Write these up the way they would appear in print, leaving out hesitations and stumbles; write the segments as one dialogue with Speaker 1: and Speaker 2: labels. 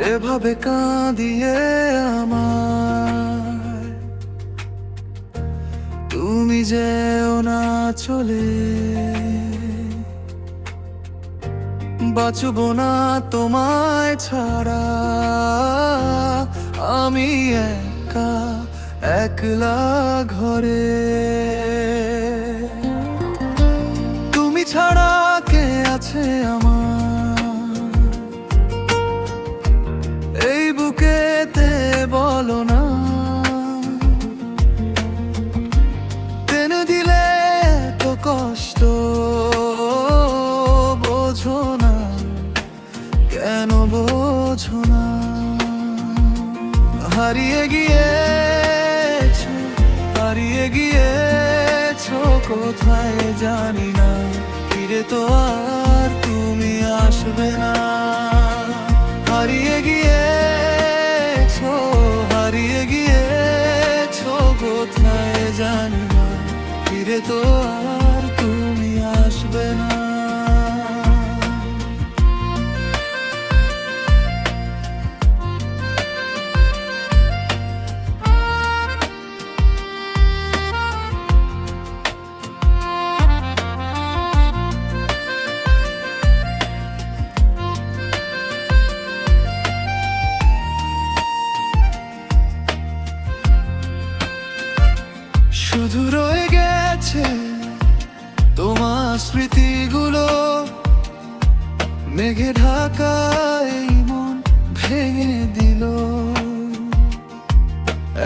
Speaker 1: এভাবে কাঁদিয়ে আমায় তুমি যেও না চলে, বাঁচব না তোমায় ছাড়া। আমি একা একলা ঘরে, তুমি ছাড়া কে আছে আমার এই বুকেতে বলো না। টেনে দিলে এত কষ্ট বোঝো না, কেন বোঝো না? হারিয়ে গিয়েছো, হারিয়ে গিয়েছো কোথায় জানি না, ফিরে তো আর তুমি আসবে না। হারিয়ে গিয়েছো, হারিয়ে গিয়েছো কোথায় জানি না, ফিরে তো আর তুমি আসবে না। শুধু রয়ে গেছে তোমার স্মৃতিগুলো, মেঘে ঢাকা এই মন ভেঙে দিল।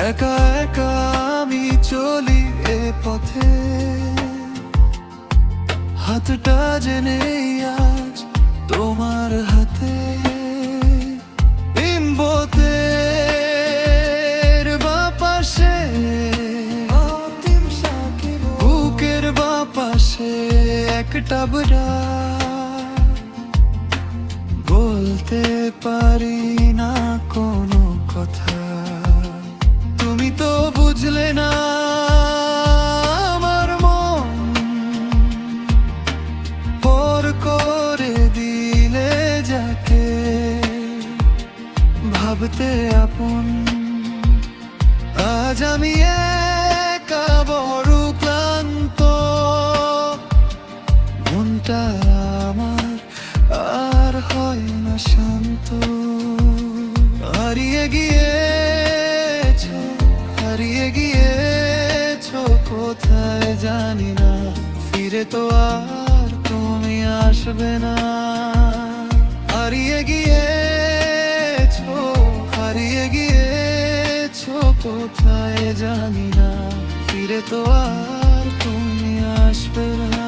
Speaker 1: একা একা আমি চলি এ পথে, হাতটা যে নেই আজ তোমার হাতে। ইম্বতের বাপাশে, বুকের বাপাশে একটা বড়া, বলতে পারি না কোনো কথা। তুমি তো বুঝলে না আমার মন, পর করে দিলে যাকে ভাবতে আপন। আজ আমি একা বড় ক্লান্ত, মনটা আমার আর হয় না শান্ত। হারিয়ে গিয়েছো, হারিয়ে গিয়েছো কোথায় জানি না, ফিরে তো আর তুমি আসবে না। হারিয়ে গিয়েছো, হারিয়ে গিয়েছো কোথায় জানি না, ফিরে তো আর তুমি আসবে না।